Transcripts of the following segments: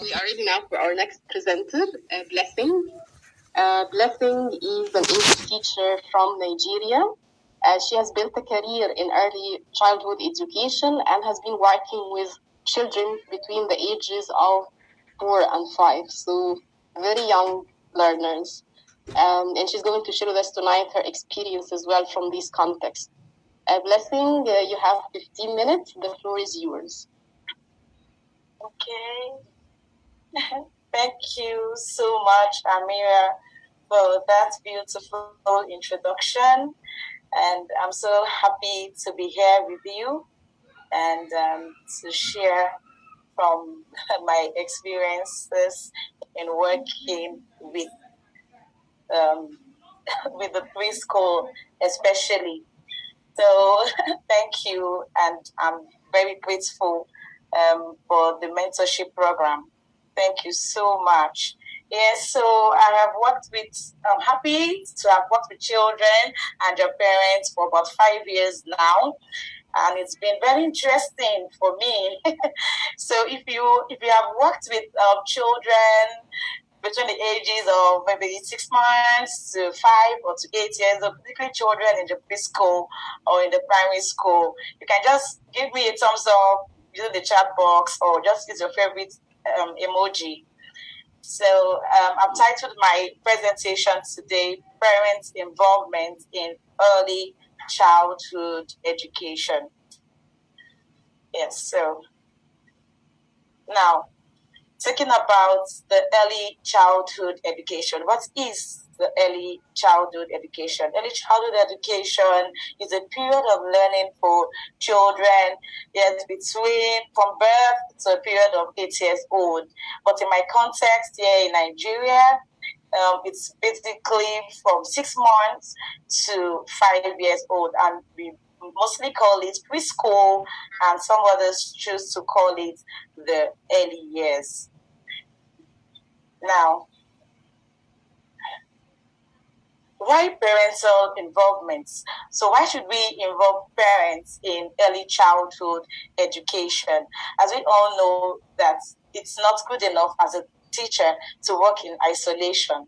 We are ready now for our next presenter, Blessing. Blessing is an English teacher from Nigeria. She has built a career in early childhood education and has been working with children between the ages of 4 and 5, so very young learners. And she's going to share with us tonight her experience as well from this context. Blessing, you have 15 minutes. The floor is yours. Okay. Thank you so much, Amira, for that beautiful introduction. And I'm so happy to be here with you and to share from my experiences in working with the preschool, especially. So thank you, and I'm very grateful for the mentorship program. Thank you so much. Yes, so I have worked with, I'm happy to have worked with children and their parents for about 5 years now. And it's been very interesting for me. So if you have worked with children between the ages of maybe 6 months to 5 or to 8 years, or particularly children in the preschool or in the primary school, you can just give me a thumbs up using the chat box or just use your favorite emoji. So I've titled my presentation today, Parents' Involvement in Early Childhood Education. Yes, so now, talking about the early childhood education. What is the early childhood education? Early childhood education is a period of learning for children, yes, from birth to a period of 8 years old. But in my context here in Nigeria, it's basically from 6 months to 5 years old, and we mostly call it preschool, and some others choose to call it the early years. Now, why parental involvement? So why should we involve parents in early childhood education? As we all know that it's not good enough as a teacher to work in isolation.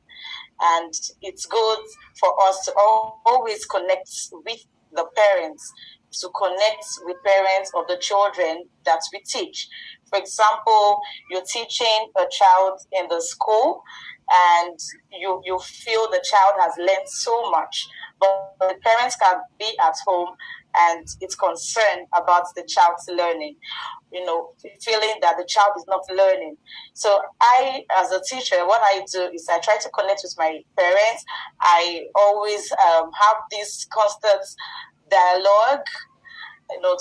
And it's good for us to always connect with the parents, to connect with parents of the children that we teach. For example, you're teaching a child in the school and you feel the child has learned so much, but the parents can be at home and it's concerned about the child's learning, feeling that the child is not learning. So I, as a teacher, what I do is I try to connect with my parents. I always have this constant dialogue,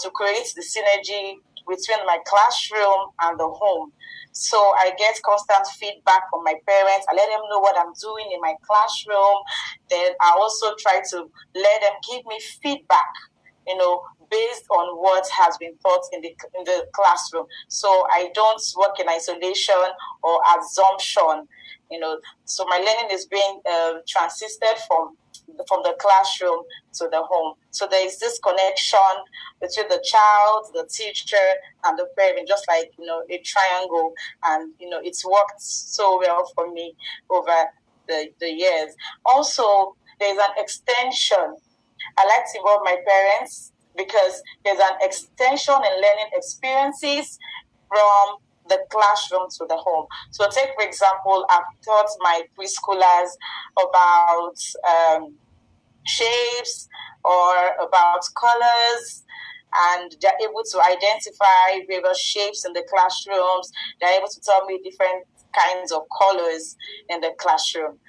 to create the synergy between my classroom and the home. So I get constant feedback from my parents. I let them know what I'm doing in my classroom. Then I also try to let them give me feedback, based on what has been taught in the classroom. So I don't work in isolation or assumption, So my learning is being transisted from the classroom to the home. So there is this connection between the child, the teacher, and the parent, just like, a triangle. And, it's worked so well for me over the years. Also, there's an extension. I like to involve my parents because there's an extension in learning experiences from the classroom to the home. So take, for example, I've taught my preschoolers about shapes or about colors, and they're able to identify various shapes in the classrooms. They're able to tell me different kinds of colors in the classroom.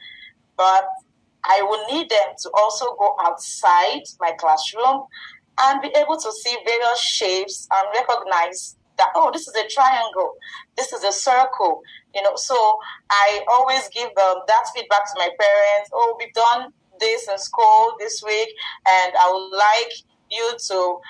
But I will need them to also go outside my classroom and be able to see various shapes and recognize that, this is a triangle, this is a circle, So I always give that feedback to my parents. We've done this in school this week, and I would like you to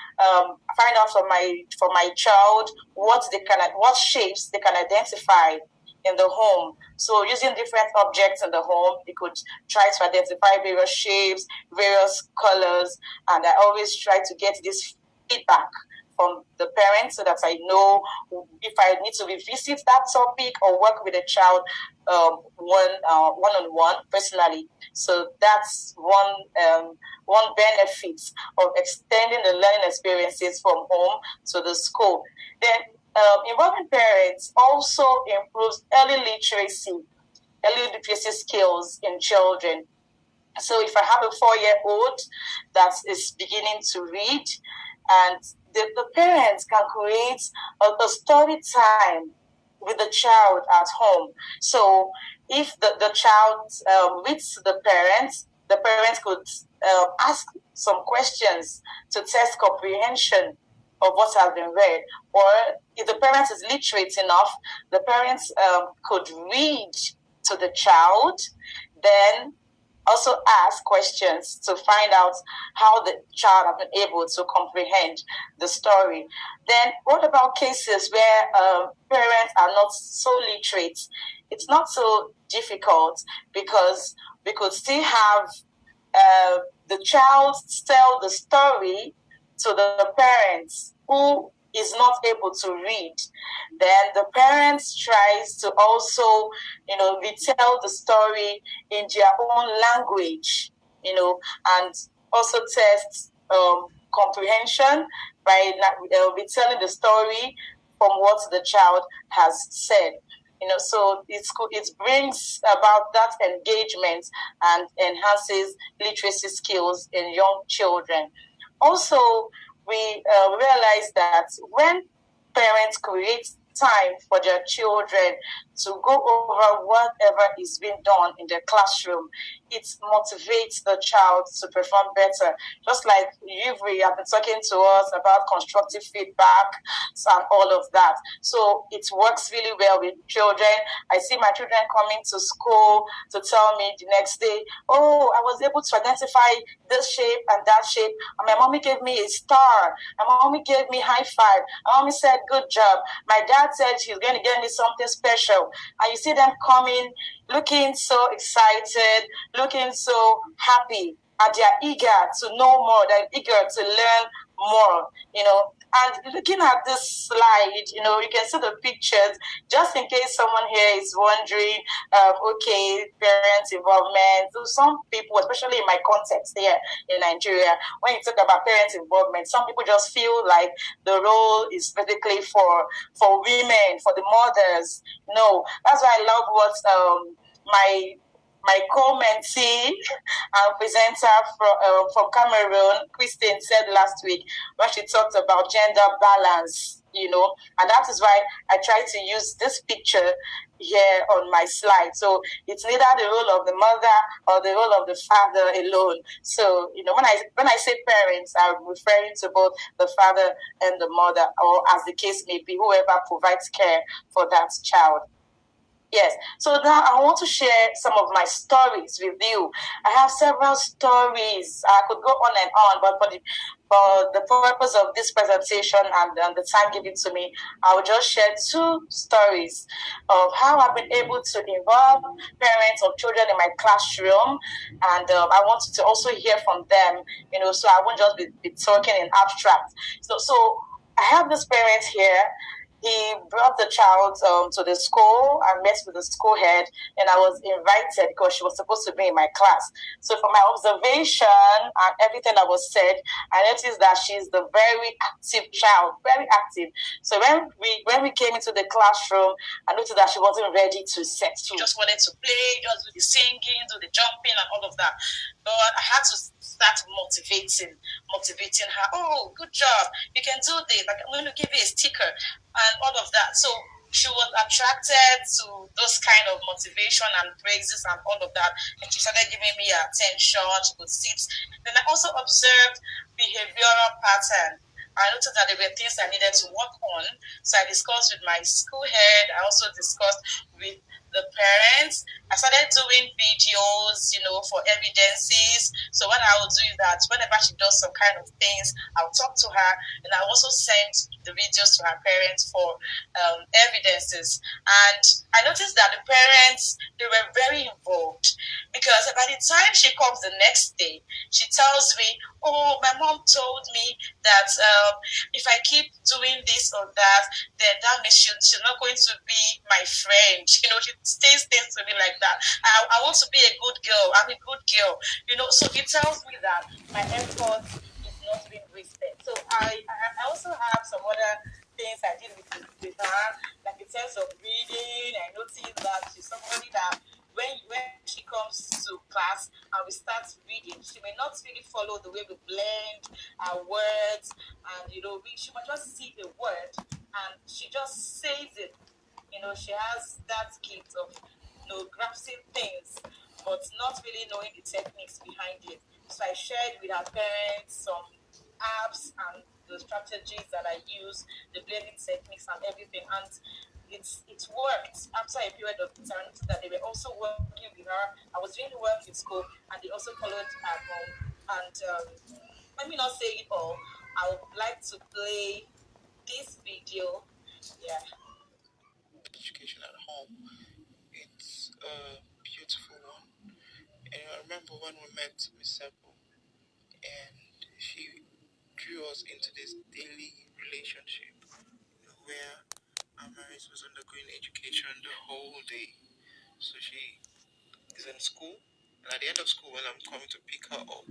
find out from my child what shapes they can identify in the home. So using different objects in the home, they could try to identify various shapes, various colors, and I always try to get this feedback from the parents so that I know if I need to revisit that topic or work with a child one-on-one personally. So that's one benefit of extending the learning experiences from home to the school. Then involving parents also improves early literacy skills in children. So if I have a 4-year-old that is beginning to read, and the parents can create a story time with the child at home. So if the child reads to the parents could ask some questions to test comprehension of what has been read. Or if the parent is literate enough, the parents could read to the child, then also ask questions to find out how the child has been able to comprehend the story. Then what about cases where parents are not so literate? It's not so difficult because we could still have the child tell the story to the parents who is not able to read. Then the parents tries to also, retell the story in their own language, and also test comprehension by retelling the story from what the child has said. So it brings about that engagement and enhances literacy skills in young children. Also, we realize that when parents create time for their children to go over whatever is being done in the classroom, it motivates the child to perform better. Just like we have been talking to us about constructive feedback and all of that. So it works really well with children. I see my children coming to school to tell me the next day, oh, I was able to identify this shape and that shape, and my mommy gave me a star, and my mommy gave me high five, my mommy said good job, my dad said she's going to get me something special. And you see them coming, looking so excited, looking so happy, and they're eager to know more, they're eager to learn more, And looking at this slide, you can see the pictures, just in case someone here is wondering, okay, parents' involvement. So some people, especially in my context here in Nigeria, when you talk about parents' involvement, some people just feel like the role is basically for women, for the mothers. No, that's why I love what my co-mentee and presenter from Cameroon, Christine, said last week when she talked about gender balance, and that is why I try to use this picture here on my slide. So it's neither the role of the mother or the role of the father alone. So, when I say parents, I'm referring to both the father and the mother, or as the case may be, whoever provides care for that child. Yes, so now I want to share some of my stories with you. I have several stories. I could go on and on, but for the purpose of this presentation and the time given to me, I will just share 2 stories of how I've been able to involve parents of children in my classroom, and I want to also hear from them, so I won't just be talking in abstract. So I have this parent here. He brought the child to the school and met with the school head, and I was invited because she was supposed to be in my class. So from my observation and everything that was said, I noticed that she's the very active child, very active. So when we came into the classroom, I noticed that she wasn't ready to set. She just wanted to play, just do the singing, do the jumping and all of that. But I had to start motivating her. Oh, good job. You can do this. I'm going to give you a sticker and all of that. So she was attracted to those kind of motivation and praises and all of that. And she started giving me attention. She would sit. Then I also observed behavioral pattern. I noticed that there were things I needed to work on. So I discussed with my school head. I also discussed with the parents. I started doing videos, for evidences. So what I will do is that whenever she does some kind of things, I'll talk to her, and I also send the videos to her parents for evidences. And I noticed that the parents, they were very involved, because by the time she comes the next day, she tells me, oh, my mom told me that if I keep doing this or that, then that means she's not going to be my friend. She stays things to me like that. I want to be a good girl. I'm a good girl. So it tells me that my effort is not being wasted. So I also have some other things I did with her, like in terms of reading. I noticed that she's somebody that when she comes to class and we start reading, she may not really follow the way we blend our words, and she might just see a word and she just says it. She has that gift of grasping things, but not really knowing the techniques behind it. So I shared with our parents some apps and the strategies that I use, the blending techniques and everything, and it worked. After a period of time, that they were also working with her. I was doing the work in school, and they also followed at home. And let me not say it all. I would like to play this video. Yeah. Education at home. It's a beautiful one. And I remember when we met Miss Sepple, and she drew us into this daily relationship, where Amaris was undergoing education the whole day. So she is in school, and at the end of school, when I'm coming to pick her up,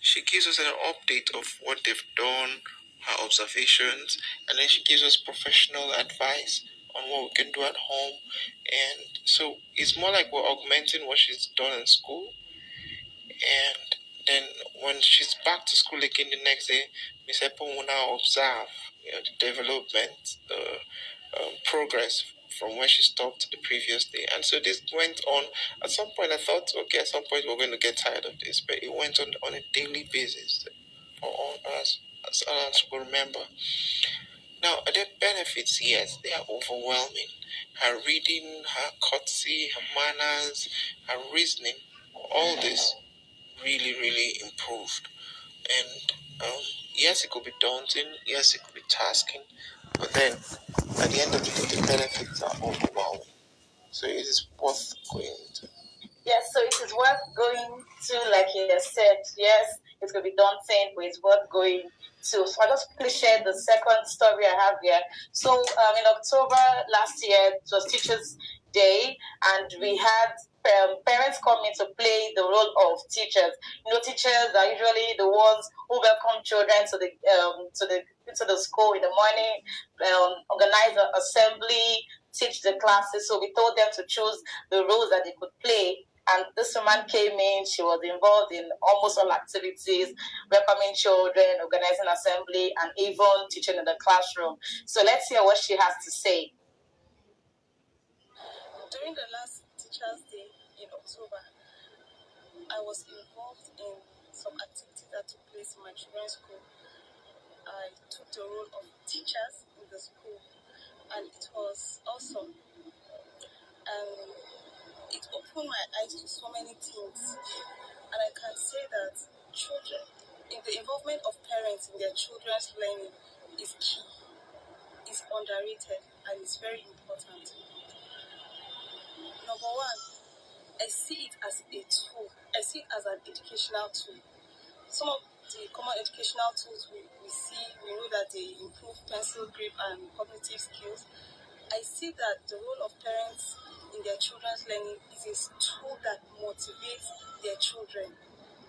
she gives us an update of what they've done, her observations, and then she gives us professional advice on what we can do at home. And so it's more like we're augmenting what she's done in school. And then when she's back to school again the next day, Miss Apple will now observe, the development, the progress from where she stopped the previous day. And so this went on. At some point, I thought, okay, at some point we're going to get tired of this, but it went on a daily basis for all us, as we remember. Now, are there benefits? Yes, they are overwhelming. Her reading, her courtesy, her manners, her reasoning, all this really, really improved. And yes, it could be daunting. Yes, it could be tasking. But then, at the end of the day, the benefits are overwhelming. So it is worth going to. Yes, so it is worth going to, like you said. Yes, it's going to be daunting, but it's worth going to. So I'll just quickly share the second story I have here. So in October last year, it was Teachers' Day, and we had parents coming to play the role of teachers. Teachers are usually the ones who welcome children to the school in the morning, organize an assembly, teach the classes. So we told them to choose the roles that they could play. And this woman came in, she was involved in almost all activities, welcoming children, organizing assembly, and even teaching in the classroom. So let's hear what she has to say. During the last Teachers' Day in October, I was involved in some activities that took place in my children's school. I took the role of teachers in the school, and it was awesome. It opened my eyes to so many things, and I can say that children, in the involvement of parents in their children's learning is key, is underrated, and is very important. Number one, I see it as a tool. I see it as an educational tool. Some of the common educational tools we know that they improve pencil grip and cognitive skills. I see that the role of parents in their children's learning is a tool that motivates their children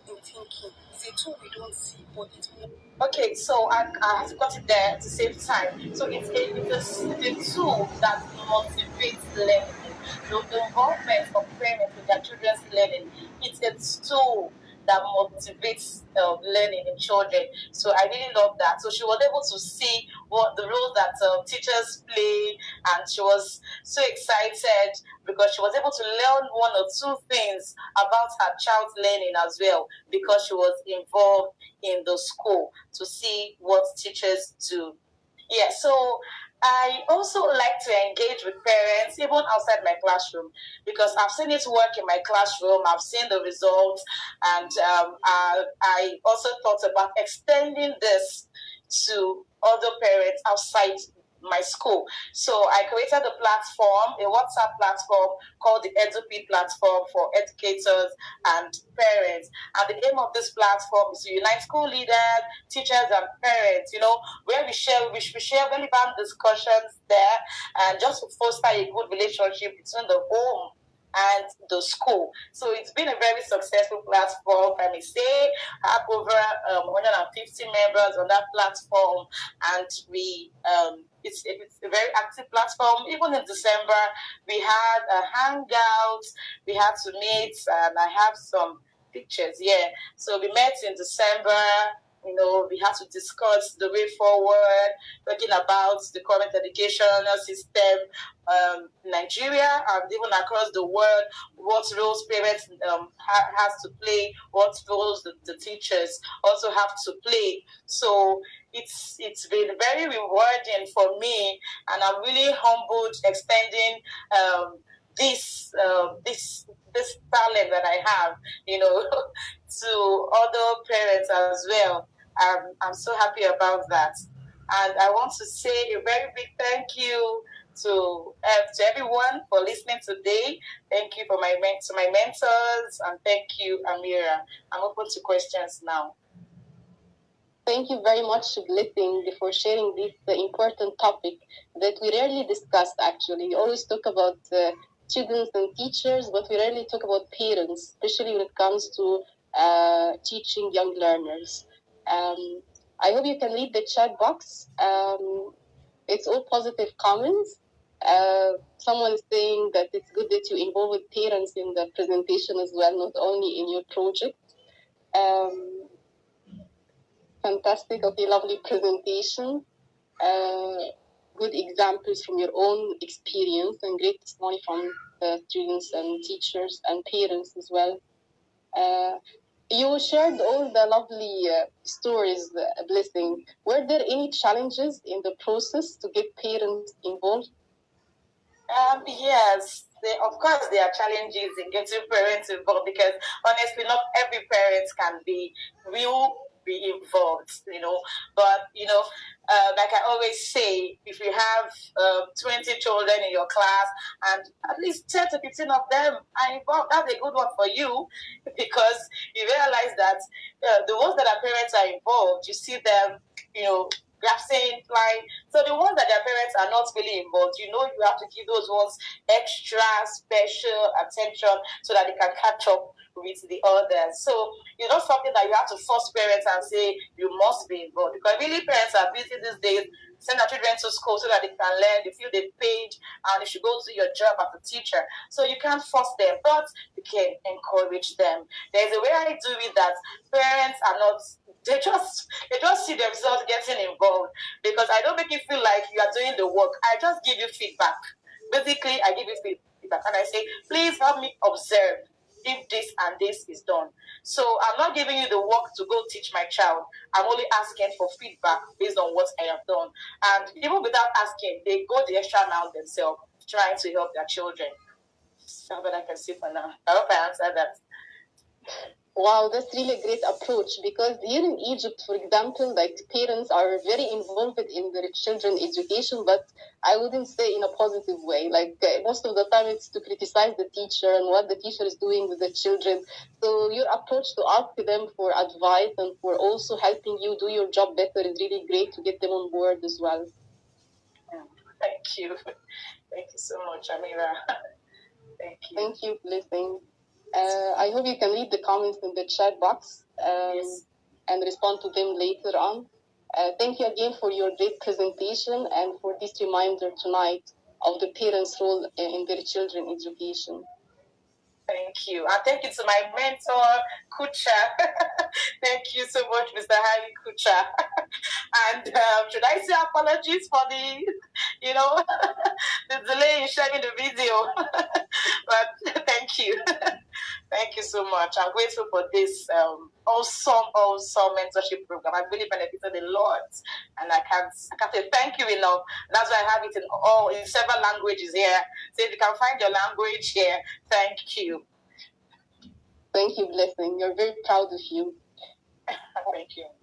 in thinking. It's a tool we don't see, but it's more. Okay, so I have got it there to save time. So it's a tool that motivates learning. The involvement of parents in their children's learning, it's a tool that motivates learning in children. So I really love that. So she was able to see what the role that teachers play, and she was so excited because she was able to learn one or two things about her child's learning as well, because she was involved in the school to see what teachers do. Yeah, so I also like to engage with parents even outside my classroom, because I've seen it work in my classroom. I've seen the results, and I also thought about extending this to other parents outside my school. So I created a platform, a WhatsApp platform called the SOP Platform for educators and parents. And the aim of this platform is to unite school leaders, teachers, and parents, where we share relevant discussions there, and just to foster a good relationship between the home and the school. So it's been a very successful platform. I may say I have over 150 members on that platform, and it's a very active platform. Even in December, we had a hangout, we had to meet, and I have some pictures here. So we met in December. We had to discuss the way forward, talking about the current educational system, Nigeria and even across the world, what roles parents has to play, what roles the teachers also have to play. So it's been very rewarding for me, and I'm really humbled extending this talent that I have, to other parents as well. I'm so happy about that. And I want to say a very big thank you to everyone for listening today. Thank you to my mentors, and thank you, Amira. I'm open to questions now. Thank you very much, Blessing, for sharing this important topic that we rarely discuss, actually. We always talk about students and teachers, but we rarely talk about parents, especially when it comes to teaching young learners. I hope you can read the chat box. It's all positive comments. Someone is saying that it's good that you involve with parents in the presentation as well, not only in your project. Fantastic. Okay, lovely presentation. Good examples from your own experience, and great testimony from the students and teachers and parents as well. You shared all the lovely stories, Blessing. Were there any challenges in the process to get parents involved? Yes, of course there are challenges in getting parents involved, because honestly not every parent will be involved, but like I always say, if you have 20 children in your class and at least 10 to 15 of them are involved, that's a good one for you, because you realize that the ones that are parents are involved, you see them, grasping, flying. So the ones that their parents are not really involved, you have to give those ones extra special attention so that they can catch up with the others. So it's not something that you have to force parents and say you must be involved, because really parents are busy these days. Send their children to school so that they can learn, they feel they paid, and they should go do your job as a teacher. So you can't force them, but you can encourage them. There's a way I do it that parents are not, they just see themselves getting involved, because I don't make you feel like you are doing the work. I just give you feedback. Basically, I give you feedback, and I say, please help me observe if this and this is done. So I'm not giving you the work to go teach my child. I'm only asking for feedback based on what I have done. And even without asking, they go the extra mile themselves, trying to help their children. That's what I can say for now. I hope I answered that. Wow, that's really a great approach, because here in Egypt, for example, like parents are very involved in their children's education, but I wouldn't say in a positive way. Like most of the time it's to criticize the teacher and what the teacher is doing with the children. So your approach to ask them for advice and for also helping you do your job better is really great to get them on board as well. Thank you. Thank you so much, Amira. Thank you. Thank you, Blessing. I hope you can read the comments in the chat box Yes. and respond to them later on. Thank you again for your great presentation and for this reminder tonight of the parents' role in their children's education. Thank you. And thank you to my mentor, Kucha. Thank you so much, Mr. Hari Kucha. And should I say apologies for the, the delay in sharing the video? But thank you. Thank you so much. I'm grateful for this awesome mentorship program. I've really benefited a lot, and I can't say thank you enough. That's why I have it in several languages here. So if you can find your language here, thank you. Thank you, Blessing. We're very proud of you. Thank you.